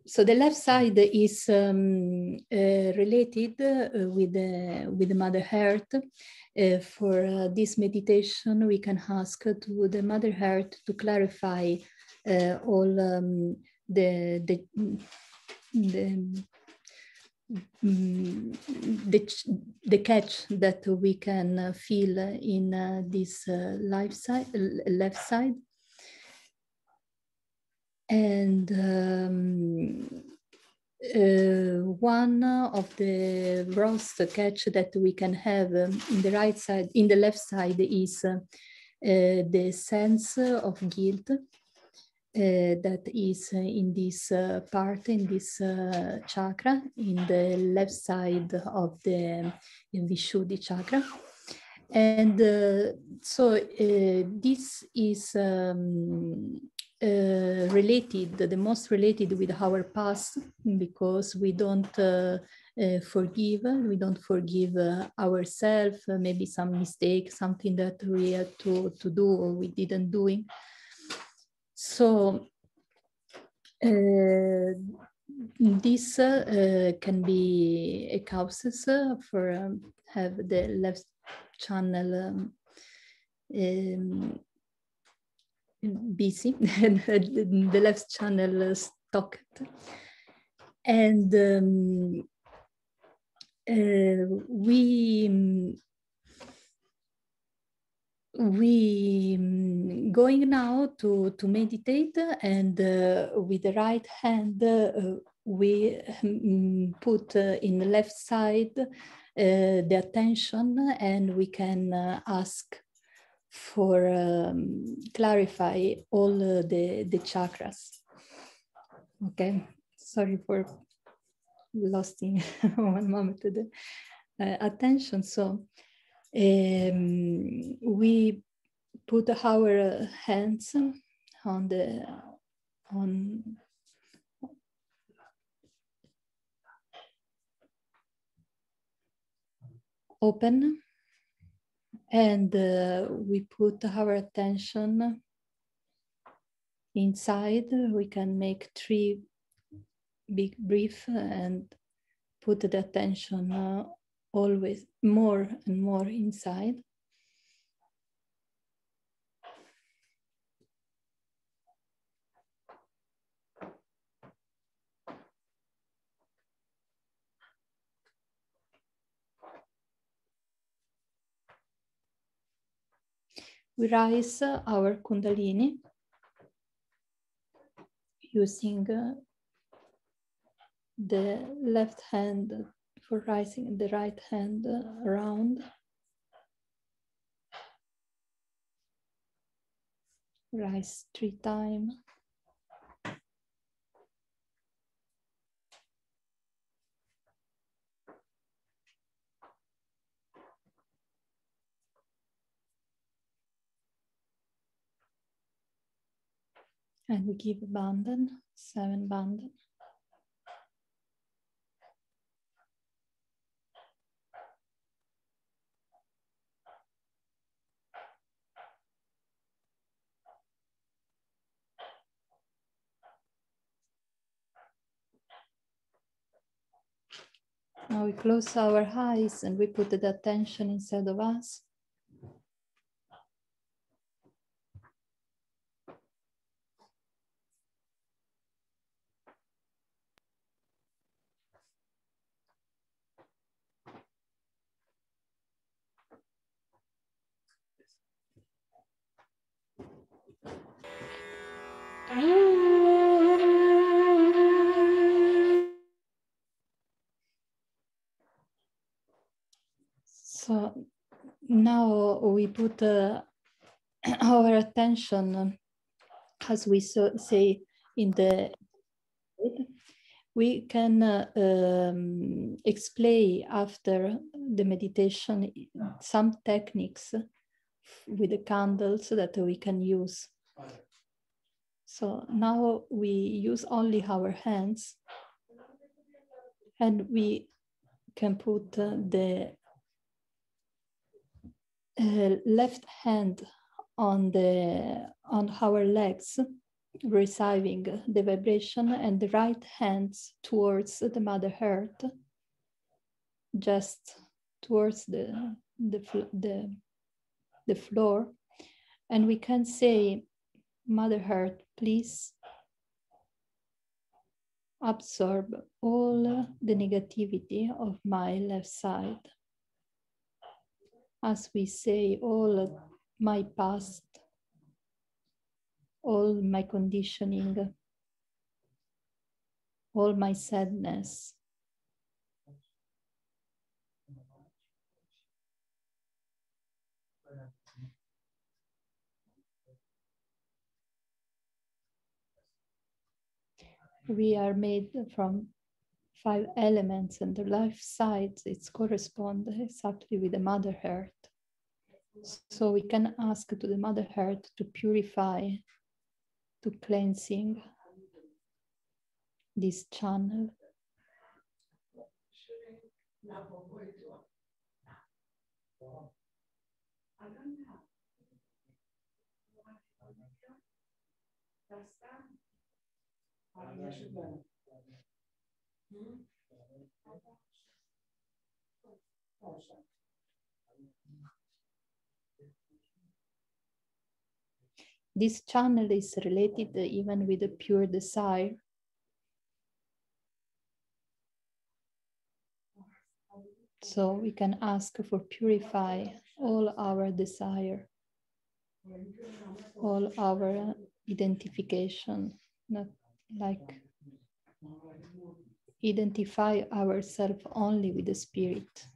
So the left side is related with the Mother Earth. For this meditation, we can ask to the Mother Earth to clarify all the catch that we can feel in this left side. And one of the gross catch that we can have in the right side, in the left side, is the sense of guilt that is in this part, in this chakra, in the left side of the Vishuddhi chakra. And so this is related, the most related with our past, because we don't forgive ourselves, maybe some mistake, something that we had to do or we didn't doing. So this can be a causes for have the left channel busy, the left channel stocked, and we going now to meditate, and with the right hand we put in the left side the attention, and we can ask for clarify all the chakras. Okay, sorry for losing one moment to the attention. So we put our hands on open, and we put our attention inside. We can make 3 big breaths and put the attention always more and more inside. We rise our Kundalini using the left hand for rising, the right hand around. Rise 3 times. And we give bandhan, 7 bandhan. Now we close our eyes and we put the attention inside of us. So now we put our attention, as we say in the, we can explain after the meditation some techniques with the candles that we can use. So now we use only our hands, and we can put the left hand on our legs, receiving the vibration, and the right hands towards the Mother Earth, just towards the floor. And we can say, Mother Earth, please absorb all the negativity of my left side. As we say, all my past, all my conditioning, all my sadness. We are made from 5 elements, and the life sides, it's correspond exactly with the Mother Earth. So we can ask to the Mother Earth to purify, to cleansing this channel. This channel is related even with the pure desire. So we can ask for purify all our desire, all our identification, not like identify ourselves only with the spirit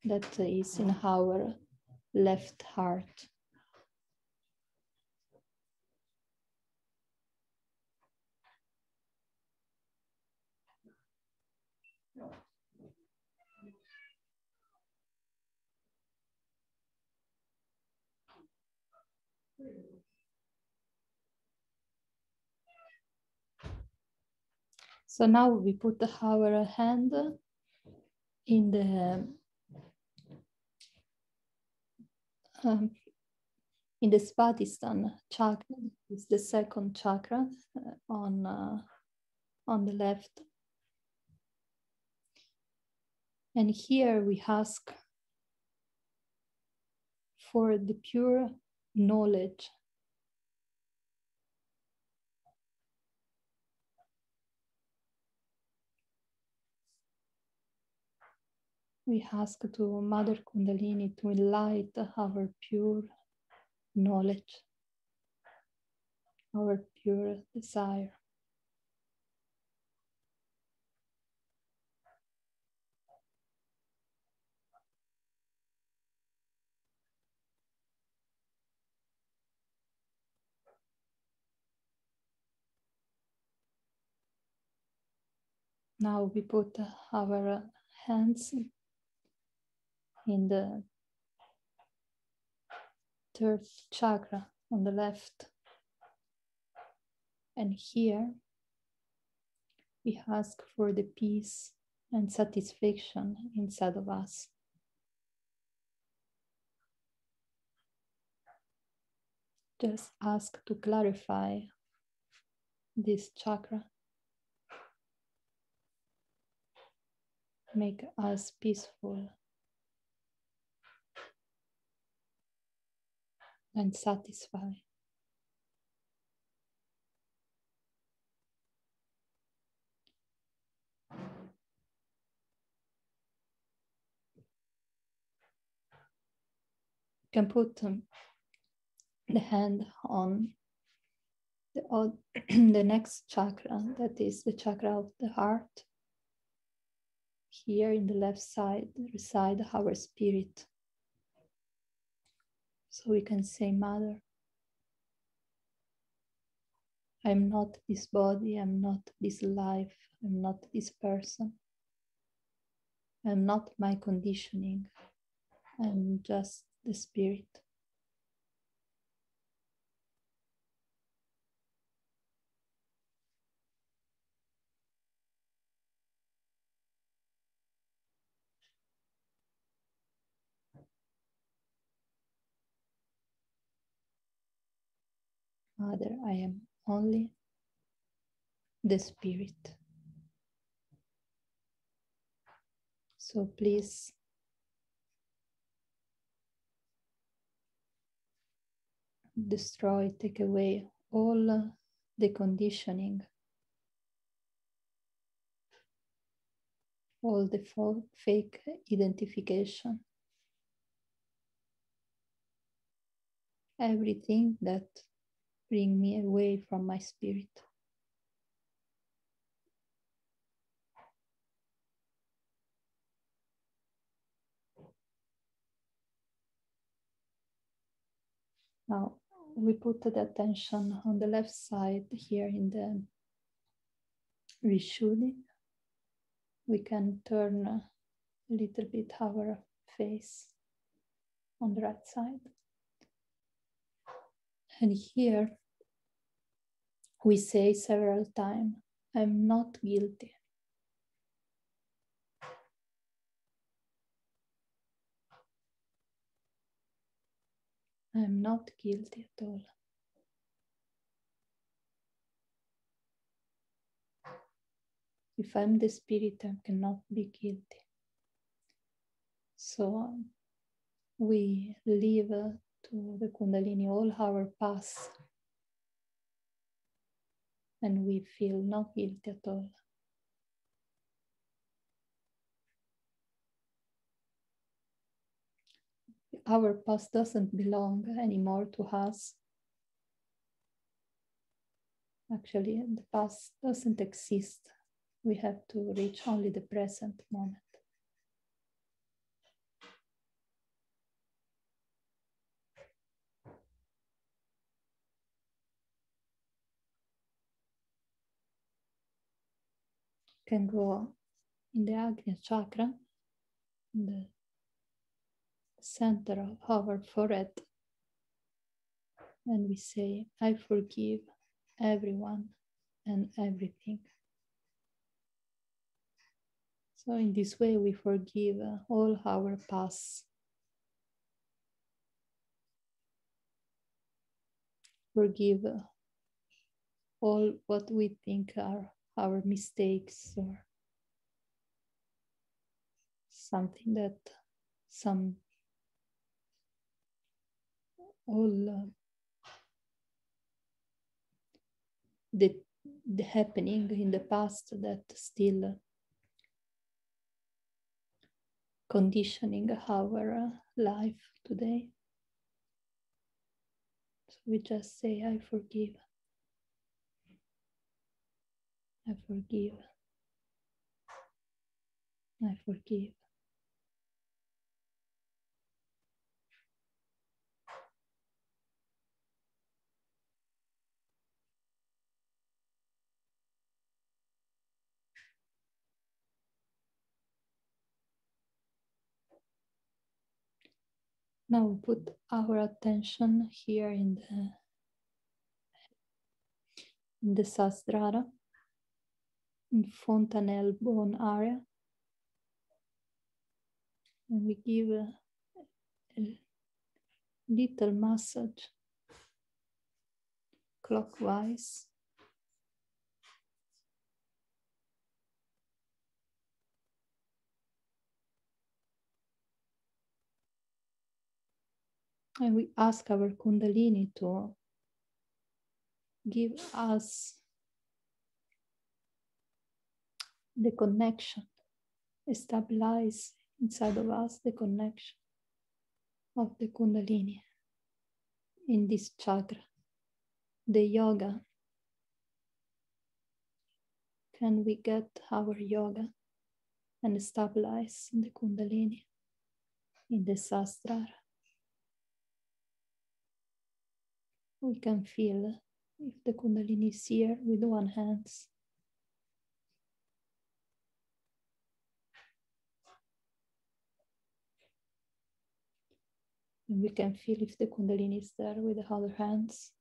that is in our left heart. So now we put our hand in the Svatisthana chakra. It's the second chakra on the left. And here we ask for the pure knowledge. We ask to Mother Kundalini to enlighten our pure knowledge, our pure desire. Now we put our hands in the third chakra on the left. And here we ask for the peace and satisfaction inside of us. Just ask to clarify this chakra. Make us peaceful and satisfied. You can put the hand on the next chakra, that is the chakra of the heart. Here in the left side reside our spirit. So we can say, Mother, I'm not this body, I'm not this life, I'm not this person. I'm not my conditioning, I'm just the spirit. Mother, I am only the spirit. So please destroy, take away all the conditioning, all the fake identification, everything that bring me away from my spirit. Now we put the attention on the left side here in the Vishuddhi. We can turn a little bit our face on the right side. And here we say several times, I'm not guilty. I'm not guilty at all. If I'm the spirit, I cannot be guilty. So we leave to the Kundalini all our past and we feel not guilty at all. Our past doesn't belong anymore to us. Actually, the past doesn't exist. We have to reach only the present moment. Can go in the Agnya chakra, in the center of our forehead, and we say, I forgive everyone and everything. So in this way, we forgive all our past. Forgive all what we think are our mistakes or something that the happening in the past that still conditioning our life today. So we just say, I forgive. I forgive. I forgive. Now we put our attention here in the Sahasrara, in fontanelle bone area, and we give a little massage clockwise. And we ask our Kundalini to give us the connection, stabilize inside of us the connection of the Kundalini in this chakra. The yoga. Can we get our yoga and stabilize the Kundalini in the Sahasrara? We can feel if the Kundalini is here with one hand. And we can feel if the Kundalini is there with the other hands.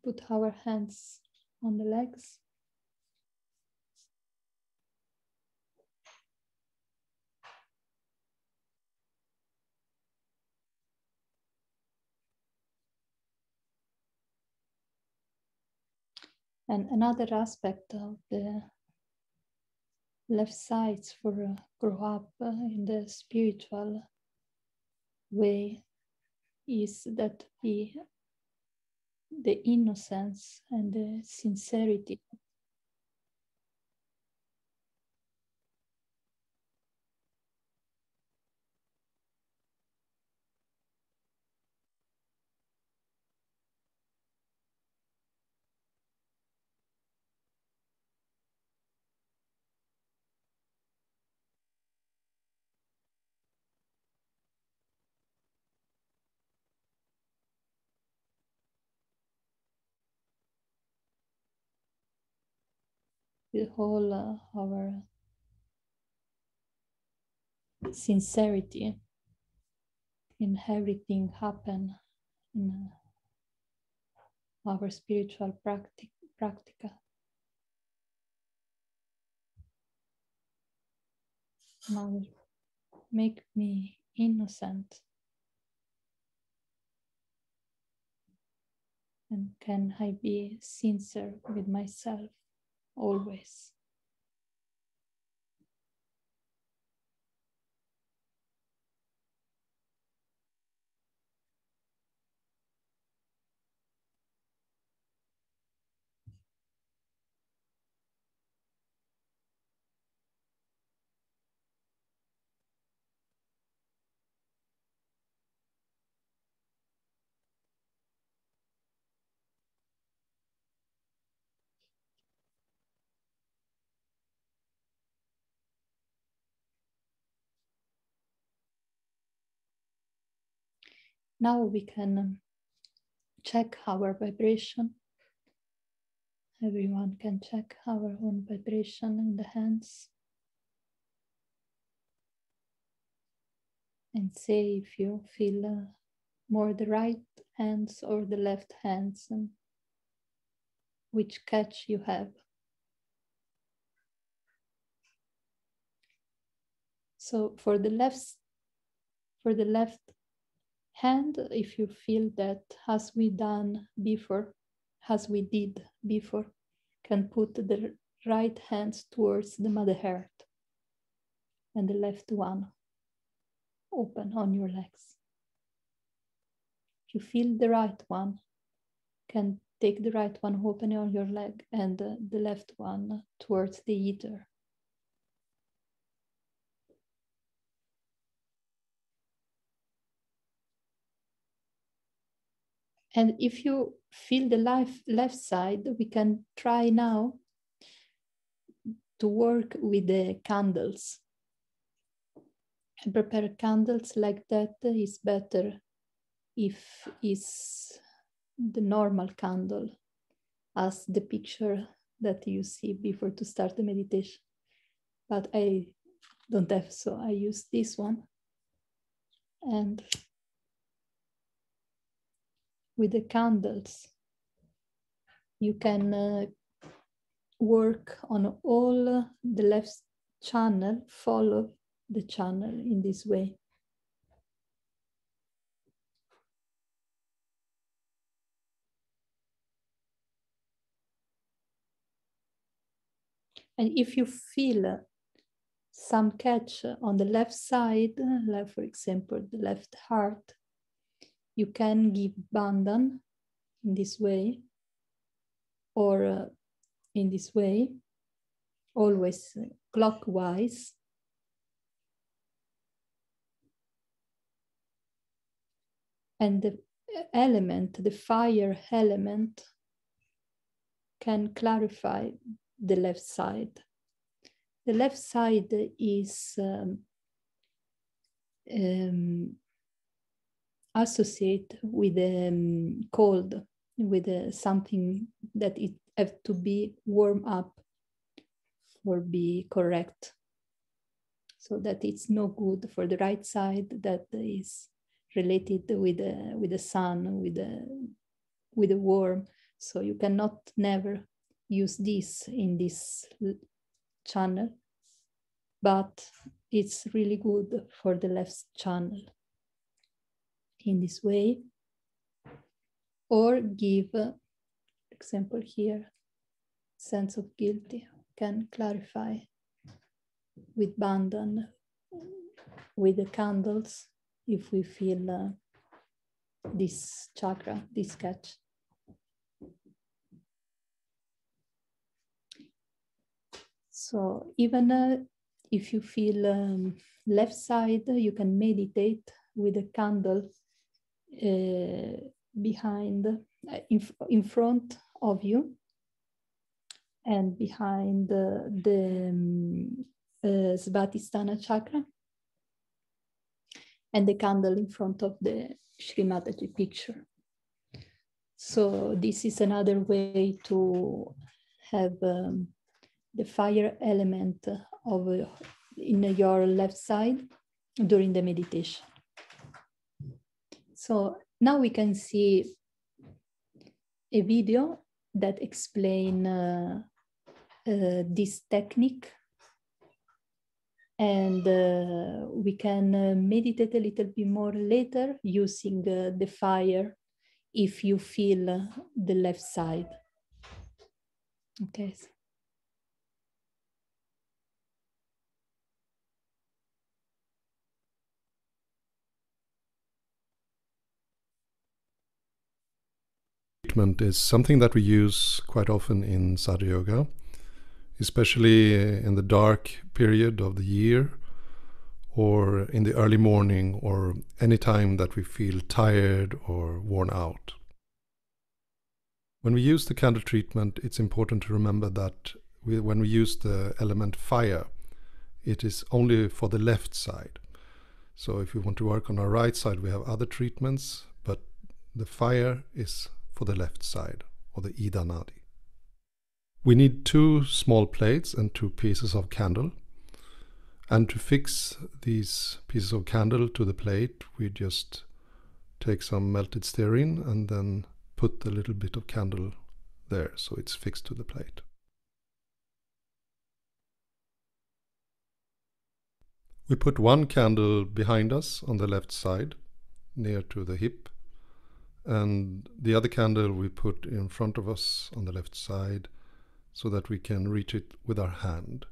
Put our hands on the legs. And another aspect of the left sides for grow up in the spiritual way is that the innocence and the sincerity with all our sincerity in everything happen in our spiritual practica. Now make me innocent, and can I be sincere with myself always? Now we can check our vibration. Everyone can check our own vibration in the hands and say if you feel more the right hands or the left hands and which catch you have. So for the left hand, if you feel that as we did before, can put the right hand towards the Mother Earth and the left one open on your legs. If you feel the right one, can take the right one open on your leg and the left one towards the ether. And if you feel the left side, we can try now to work with the candles. And prepare candles like that is better if it's the normal candle as the picture that you see before to start the meditation. But I don't have, so I use this one. And with the candles, you can work on all the left channel, follow the channel in this way. And if you feel some catch on the left side, like for example, the left heart, you can give bandhan in this way or in this way, always clockwise. And the element, the fire element, can clarify the left side. The left side is associated with cold, with something that it have to be warm up or be correct. So that it's no good for the right side that is related with the sun, with the warm. So you cannot never use this in this channel, but it's really good for the left channel in this way. Or give, example here, sense of guilty can clarify with bandhan, with the candles, if we feel this chakra, this catch. So even if you feel left side, you can meditate with a candle behind, in front of you, and behind the Svadhisthana chakra, and the candle in front of the Shri Mataji picture. So this is another way to have the fire element of in your left side during the meditation. So now we can see a video that explains this technique, and we can meditate a little bit more later using the fire if you feel the left side. Okay. Treatment is something that we use quite often in Sahaja Yoga, especially in the dark period of the year, or in the early morning, or any time that we feel tired or worn out. When we use the candle treatment, it's important to remember that when we use the element fire, it is only for the left side. So if we want to work on our right side, we have other treatments, but the fire is for the left side, or the Ida Nadi. We need 2 small plates and 2 pieces of candle. And to fix these pieces of candle to the plate, we just take some melted stearine and then put a little bit of candle there, so it's fixed to the plate. We put 1 candle behind us on the left side, near to the hip, and the other candle we put in front of us on the left side, so that we can reach it with our hand.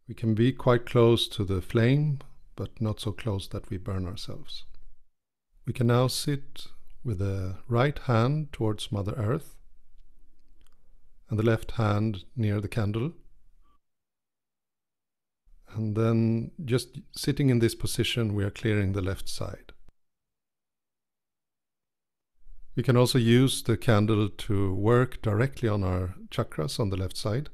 We can be quite close to the flame, but not so close that we burn ourselves. We can now sit with the right hand towards Mother Earth and the left hand near the candle. And then just sitting in this position, we are clearing the left side. We can also use the candle to work directly on our chakras on the left side.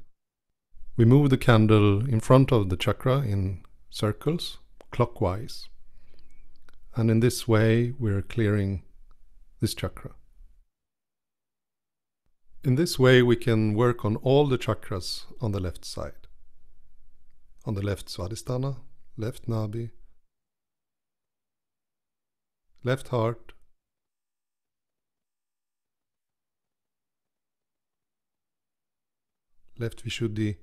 We move the candle in front of the chakra in circles, clockwise. And in this way, we're clearing this chakra. In this way, we can work on all the chakras on the left side. On the left Svadhisthana, left Nabi, left heart, left Vishuddhi,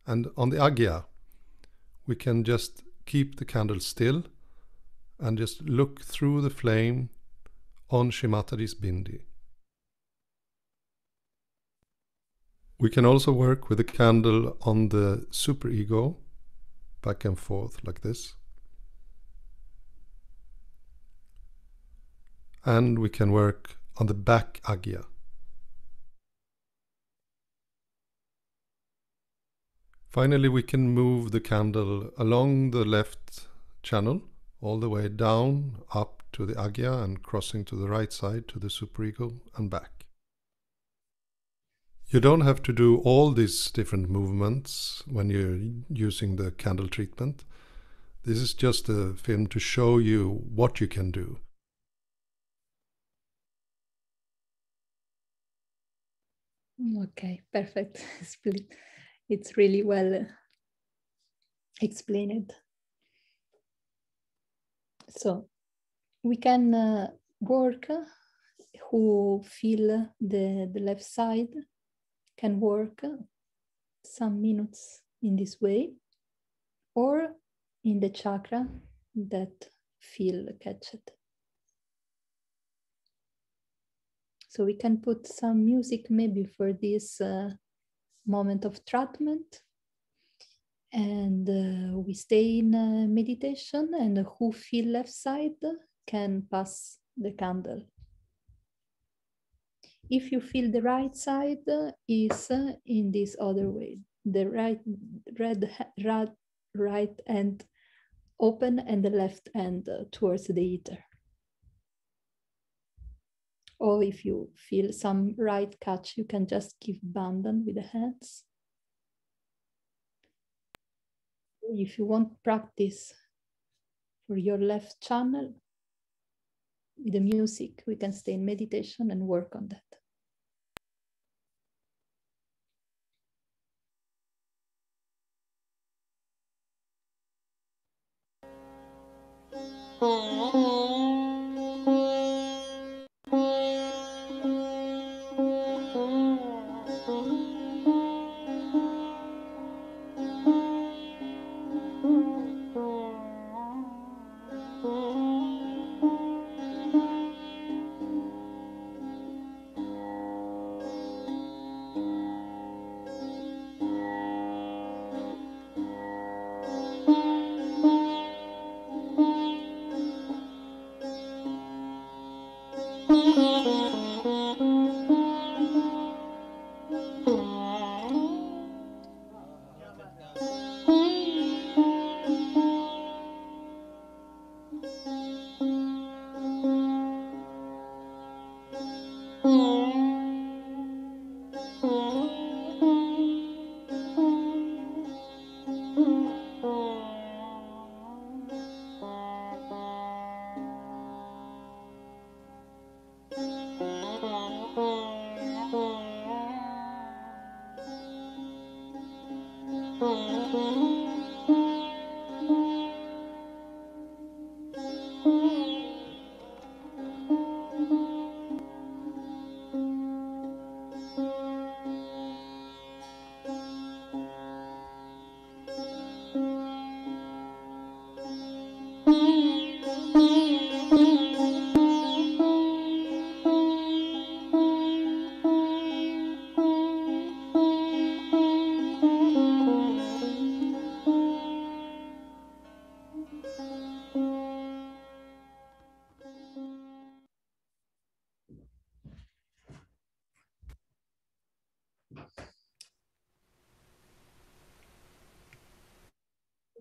and on the Agya, we can just keep the candle still and just look through the flame on Shri Mataji's bindi. We can also work with the candle on the superego, back and forth like this. And we can work on the back Agya. Finally, we can move the candle along the left channel, all the way down, up to the Agya, and crossing to the right side to the superego and back. You don't have to do all these different movements when you're using the candle treatment. This is just a film to show you what you can do. Okay, perfect. Split. It's really well explained. So we can work, who feel the left side can work some minutes in this way, or in the chakra that feel catched. So we can put some music maybe for this moment of treatment. And we stay in meditation, and who feel left side can pass the candle. If you feel the right side is in this other way, the right hand open and the left hand towards the ether. Or if you feel some right catch, you can just give bandhan with the hands. If you want practice for your left channel, with the music, we can stay in meditation and work on that.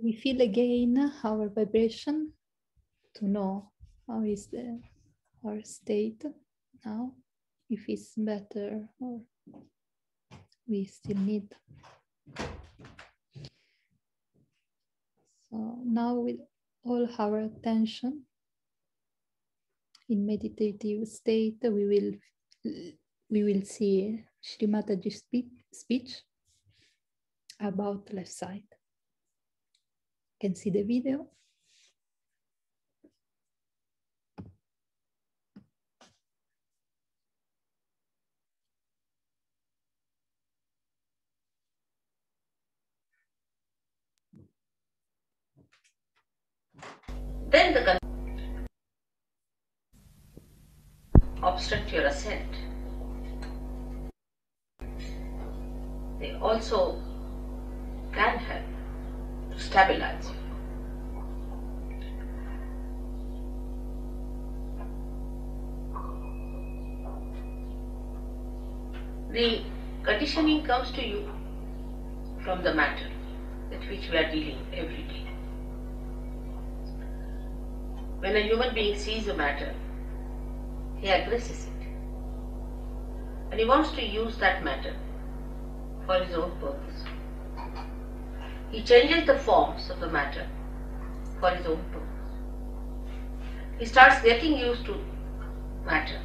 We feel again our vibration to know how is our state now, if it's better or we still need. So now with all our attention in meditative state, we will see Shri Mataji's speech about left side. You can see the video. Then the obstruct your ascent. They also can help to stabilize you. The conditioning comes to you from the matter with which we are dealing every day. When a human being sees a matter, he aggresses it. And he wants to use that matter for his own purpose. He changes the forms of the matter for his own purpose. He starts getting used to matter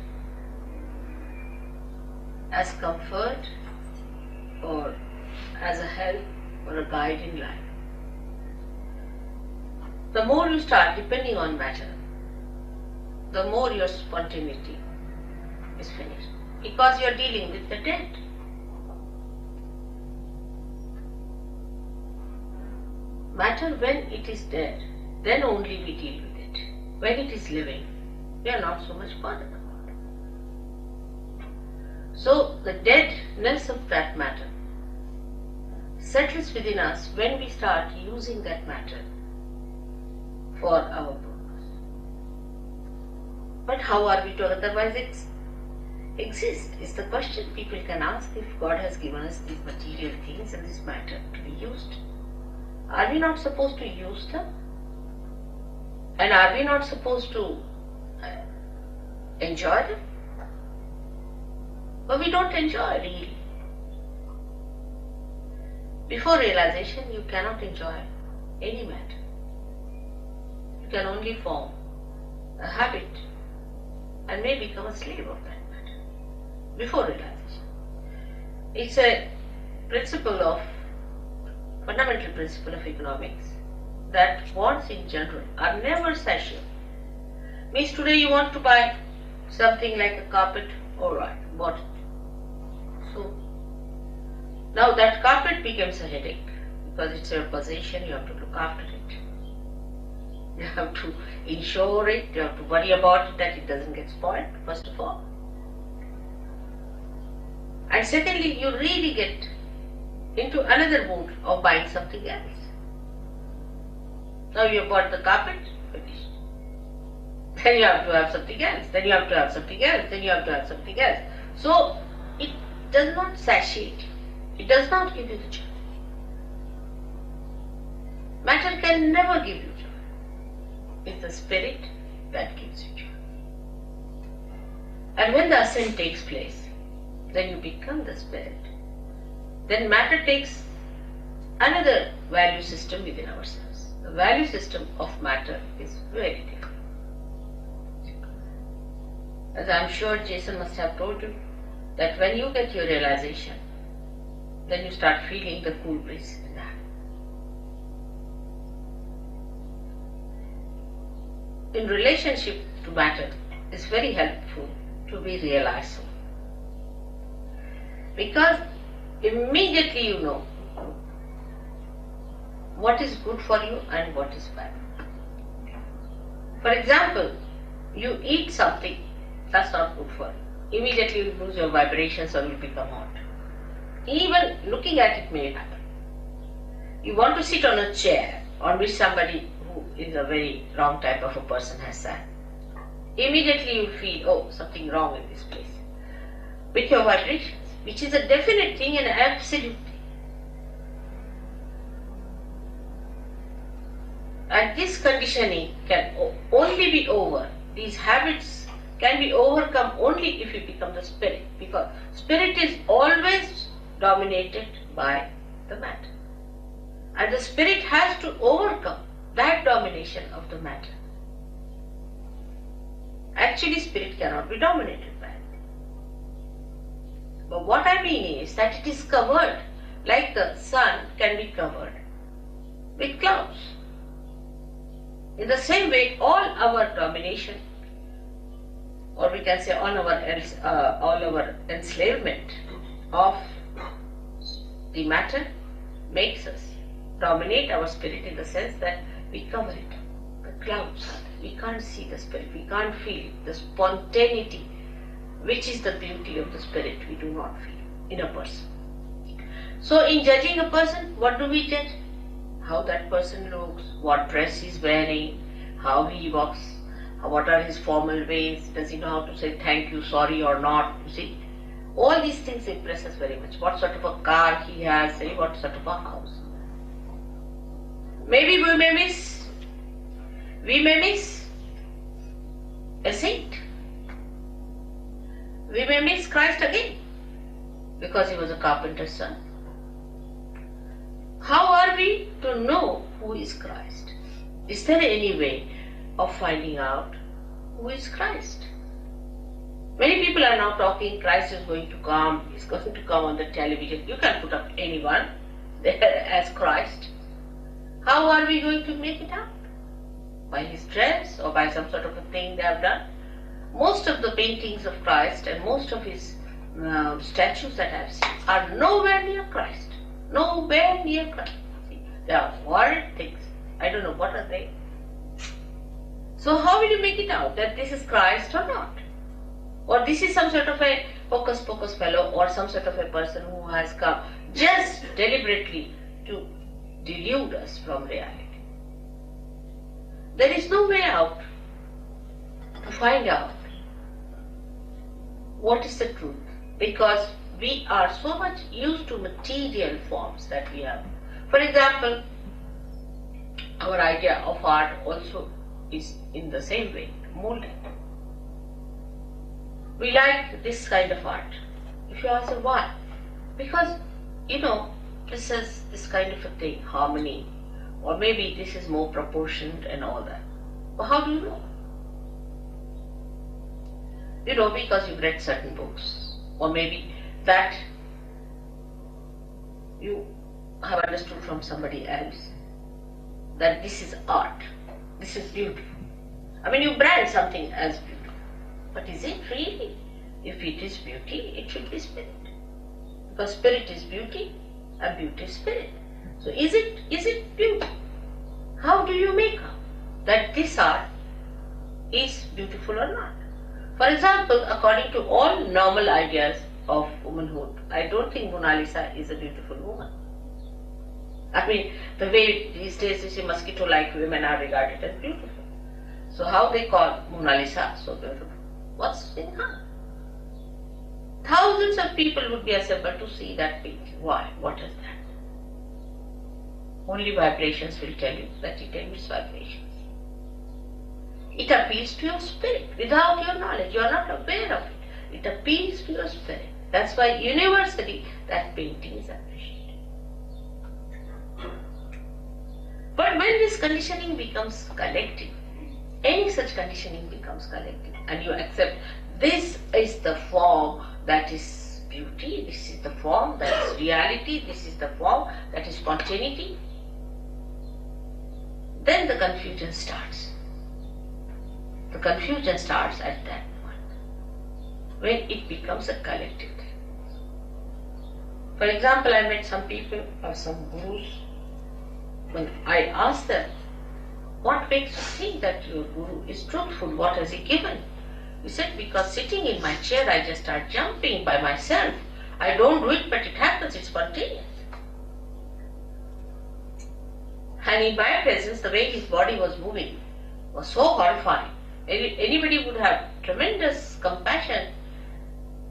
as comfort or as a help or a guide in life. The more you start depending on matter, the more your spontaneity is finished, because you are dealing with the dead. Matter, when it is dead, then only we deal with it. When it is living, we are not so much bothered about it. So the deadness of that matter settles within us when we start using that matter for our purpose. But how are we to otherwise exist is the question people can ask if God has given us these material things and this matter to be used. Are we not supposed to use them? And are we not supposed to enjoy them? But we don't enjoy really. Before realization, you cannot enjoy any matter. You can only form a habit and may become a slave of that matter. Before realization. It's a fundamental principle of economics that wants in general are never satiable. Means today you want to buy something like a carpet, alright, bought it. So now that carpet becomes a headache because it's your possession, you have to look after it. You have to insure it, you have to worry about it that it doesn't get spoiled, first of all. And secondly, you really get into another mood of buying something else. Now you have bought the carpet, finished. Then you have to have something else, then you have to have something else, then you have to have something else. So it does not satiate you. It does not give you the joy. Matter can never give you joy. It's the spirit that gives you joy. And when the ascent takes place, then you become the spirit. Then matter takes another value system within ourselves. The value system of matter is very different. As I am sure Jason must have told you, that when you get your realization, then you start feeling the cool breeze in the hand. In relationship to matter, it's very helpful to be realized. Because immediately you know what is good for you and what is bad. For example, you eat something that's not good for you. Immediately you lose your vibrations or you become hot. Even looking at it may happen. You want to sit on a chair on which somebody who is a very wrong type of a person has sat. Immediately you feel, oh, something wrong in this place. With your vibrations, which is a definite thing and absolute thing. And this conditioning can only be over. These habits can be overcome only if you become the spirit, because spirit is always dominated by the matter. And the spirit has to overcome that domination of the matter. Actually, spirit cannot be dominated by it. But what I mean is that it is covered, like the sun can be covered with clouds. In the same way, all our domination, or we can say all our enslavement of the matter makes us dominate our spirit in the sense that we cover it. The clouds, we can't see the spirit, we can't feel the spontaneity, which is the beauty of the spirit, we do not feel in a person. So in judging a person, what do we judge? How that person looks, what dress he's wearing, how he walks, what are his formal ways, does he know how to say thank you, sorry or not, you see. All these things impress us very much. What sort of a car he has, say, what sort of a house. Maybe we may miss a saint. We may miss Christ again because he was a carpenter's son. How are we to know who is Christ? Is there any way of finding out who is Christ? Many people are now talking, Christ is going to come, he's going to come on the television. You can put up anyone there as Christ. How are we going to make it out? By his dress or by some sort of a thing they have done? Most of the paintings of Christ and most of his statues that I have seen are nowhere near Christ. Nowhere near Christ. See, they are horrid things. I don't know what are they. So how will you make it out that this is Christ or not? Or this is some sort of a hocus pocus fellow or some sort of a person who has come just deliberately to delude us from reality. There is no way out to find out what is the truth, because we are so much used to material forms that we have. For example, our idea of art also is in the same way molded. We like this kind of art. If you ask why, because this is this kind of a thing, harmony, or maybe this is more proportioned and all that. But how do you know? Because you've read certain books, or maybe that you have understood from somebody else that this is art, this is beautiful. I mean, you brand something as beautiful, but is it really? If it is beauty, it should be spirit, because spirit is beauty and beauty is spirit. So is it beauty? How do you make out that this art is beautiful or not? For example, according to all normal ideas of womanhood, I don't think Mona Lisa is a beautiful woman. I mean, the way these days you see mosquito-like women are regarded as beautiful. So how they call Mona Lisa so beautiful? What's in her? Thousands of people would be assembled to see that picture. Why? What is that? Only vibrations will tell you that it emits vibrations. It appeals to your spirit without your knowledge. You are not aware of it. It appeals to your spirit. That's why universally that painting is appreciated. But when this conditioning becomes collective, any such conditioning becomes collective, and you accept this is the form that is beauty, this is the form that is reality, this is the form that is spontaneity, then the confusion starts. The confusion starts at that point, when it becomes a collective thing. For example, I met some people or some gurus. When I asked them, what makes you think that your guru is truthful? What has he given? He said, because sitting in my chair, I just start jumping by myself. I don't do it, but it happens, it's spontaneous. And in my presence, the way his body was moving was so horrifying. Anybody would have tremendous compassion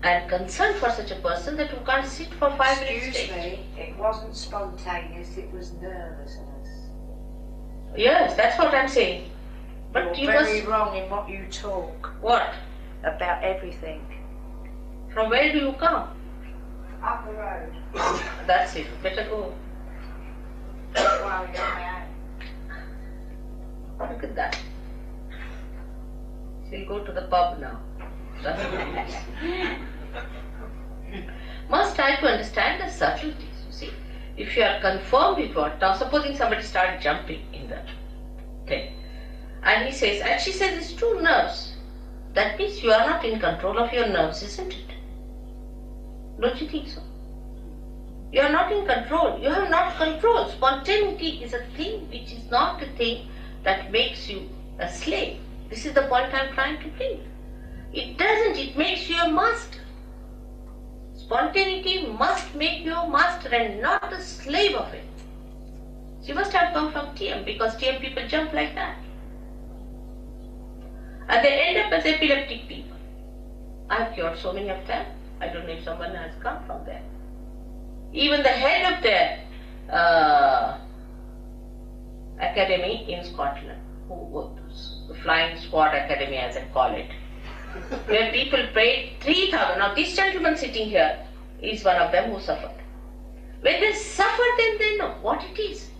and concern for such a person that you can't sit for 5 minutes. Excuse me, it wasn't spontaneous, it was nervousness. Yes, that's what I'm saying. But You're very wrong in what you talk. What? About everything. From where do you come? Up the road. That's it, better go. Wow, you're out. Look at that. She'll go to the pub now. Must try to understand the subtleties, you see. If you are confirmed with what, now supposing somebody started jumping in the thing, and she says it's true, nerves. That means you are not in control of your nerves, isn't it? Don't you think so? You are not in control. You have not control. Spontaneity is a thing which is not a thing that makes you a slave. This is the point I am trying to bring. It doesn't. It makes you a master. Spontaneity must make you a master and not a slave of it. She must have come from TM, because TM people jump like that. And they end up as epileptic people. I have cured so many of them. I don't know if someone has come from there. Even the head of their academy in Scotland, the Flying Squad Academy as I call it, where people paid 3,000. Now this gentleman sitting here is one of them who suffered. When they suffer, then they know what it is.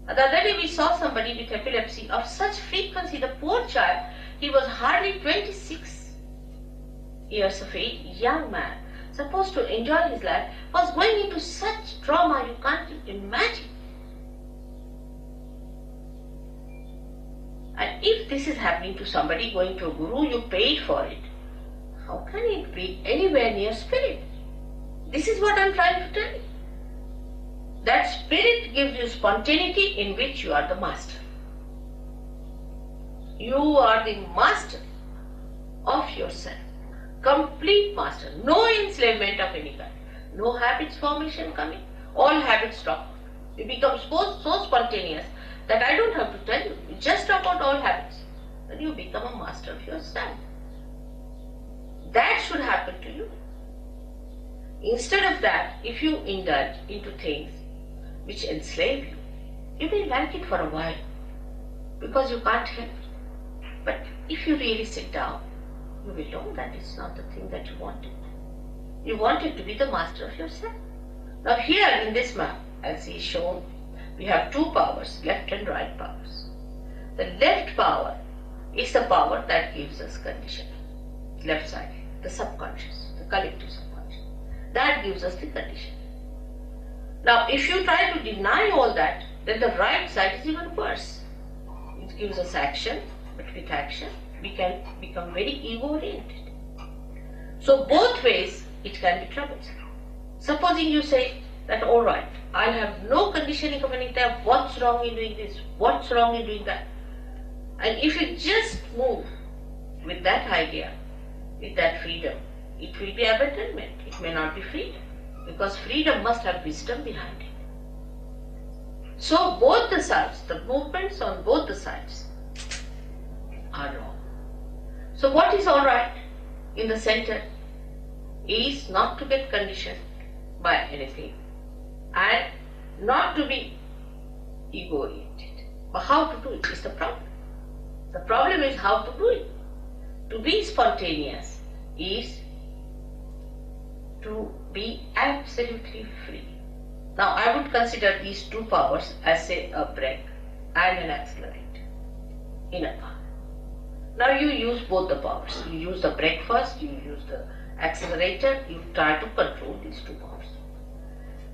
The other day we saw somebody with epilepsy of such frequency, the poor child, he was hardly 26 years of age, young man, supposed to enjoy his life, was going into such trauma you can't imagine. And if this is happening to somebody going to a guru, you paid for it, how can it be anywhere near spirit? This is what I'm trying to tell you. That spirit gives you spontaneity in which you are the master. You are the master of yourself. complete master, no enslavement of any kind, no habits formation coming, all habits drop. You become so spontaneous that I don't have to tell you, you just drop out all habits, and you become a master of yourself. That should happen to you. Instead of that, if you indulge into things which enslave you, you may like it for a while because you can't help it. But if you really sit down, you will know that it's not the thing that you wanted. You wanted to be the master of yourself. Now here in this map, as is shown, we have two powers, left and right powers. The left power is the power that gives us conditioning. Left side, the subconscious, the collective subconscious. That gives us the conditioning. Now if you try to deny all that, then the right side is even worse. It gives us action, but with action we can become very ego-oriented. So both ways it can be troublesome. Supposing you say that, all right, I have no conditioning of any type, what's wrong in doing this, what's wrong in doing that? And if you just move with that idea, with that freedom, it will be abandonment, it may not be freedom, because freedom must have wisdom behind it. So both the sides, the movements on both the sides are wrong. So what is all right in the center is not to get conditioned by anything and not to be ego-oriented. But how to do it is the problem. The problem is how to do it. To be spontaneous is to be absolutely free. Now I would consider these two powers as, say, a brake and an accelerator in a car. Now you use both the powers. You use the brake first, you use the accelerator, you try to control these two powers.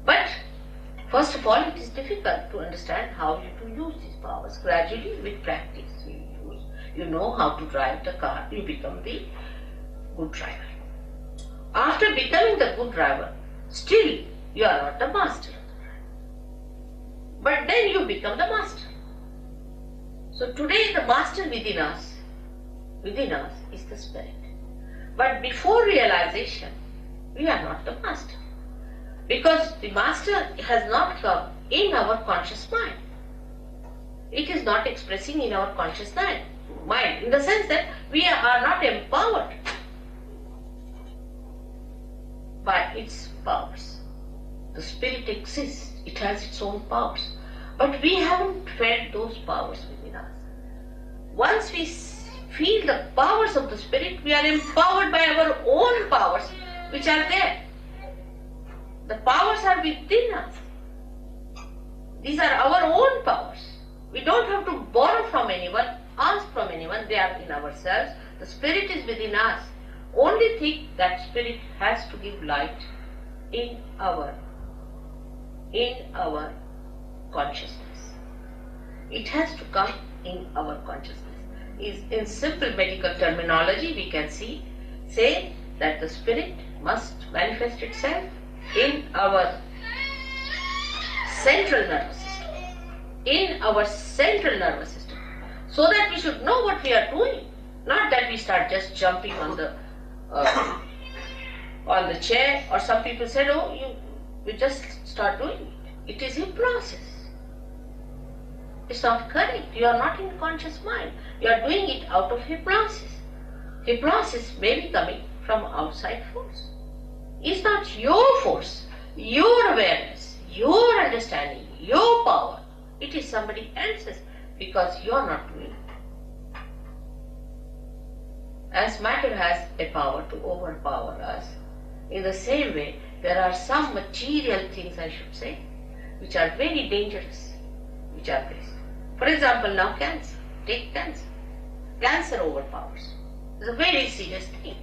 But first of all, it is difficult to understand how to use these powers. Gradually, with practice, you know how to drive the car, you become the good driver. After becoming the good driver, still you are not the master. But then you become the master. So today the master within us is the spirit. But before realization, we are not the master. Because the master has not come in our conscious mind. It is not expressing in our conscious mind, in the sense that we are not empowered by its powers. The spirit exists, it has its own powers. But we haven't felt those powers within us. Once we feel the powers of the spirit, we are empowered by our own powers which are there. The powers are within us. These are our own powers. We don't have to borrow from anyone, ask from anyone, they are in ourselves. The spirit is within us. Only thing that spirit has to give light in our consciousness. It has to come in our consciousness. In simple medical terminology, we can say that the spirit must manifest itself in our central nervous system. In our central nervous system. So that we should know what we are doing. Not that we start just jumping on the chair, or some people said, oh, you just start doing it. It is a process. It's not correct. You are not in conscious mind. You are doing it out of hypnosis. Hypnosis may be coming from outside force. It's not your force, your awareness, your understanding, your power. It is somebody else's because you are not doing it. As matter has a power to overpower us, in the same way, there are some material things, I should say, which are very dangerous, which are placed. For example, now cancer. Take cancer. Cancer overpowers. It's a very serious thing.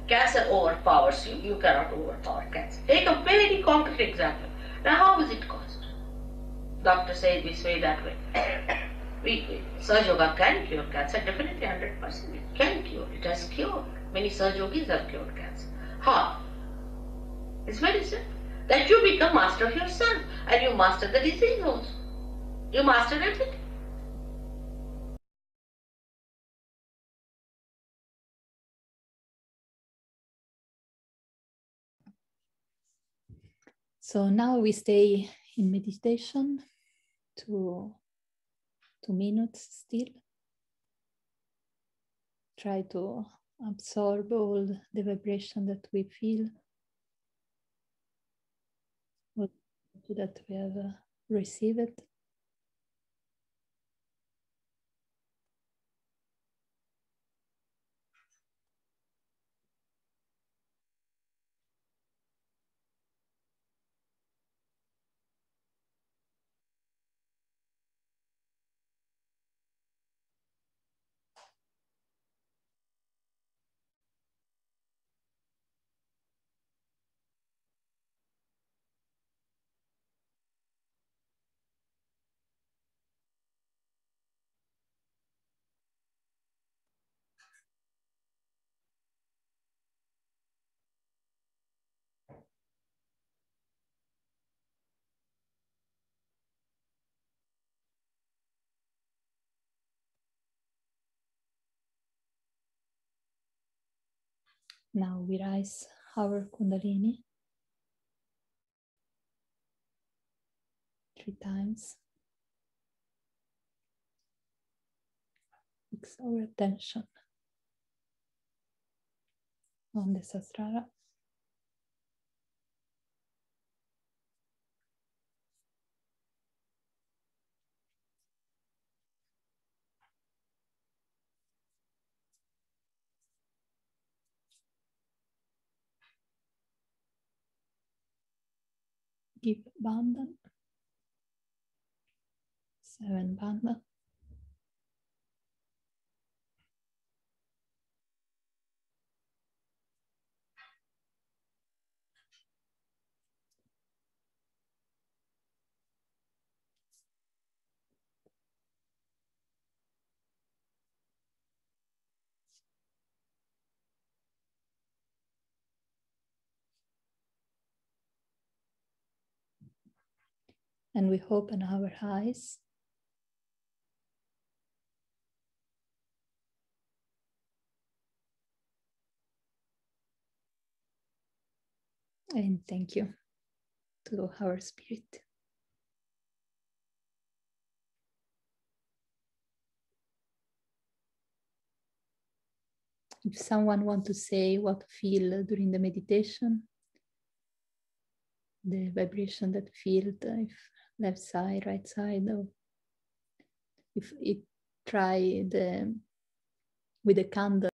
Cancer overpowers you. You cannot overpower cancer. Take a very concrete example. Now, how is it caused? Doctor says this way, that way. Sahaja Yoga can cure cancer, definitely 100%. It can cure. It has cured. Many Sahaja Yogis have cured cancer. How? It's very simple. That you become master of yourself and you master the disease also. You master everything. So now we stay in meditation 2 minutes still. Try to absorb all the vibration that we feel, all that we have received. Now we rise our Kundalini 3 times. Fix our attention on the Sahasrara. Give bandhan, 7 bandhan. And we open our eyes. And thank you to our spirit. If someone wants to say what to feel during the meditation, the vibration that feel, if left side, right side, or if it try with the candle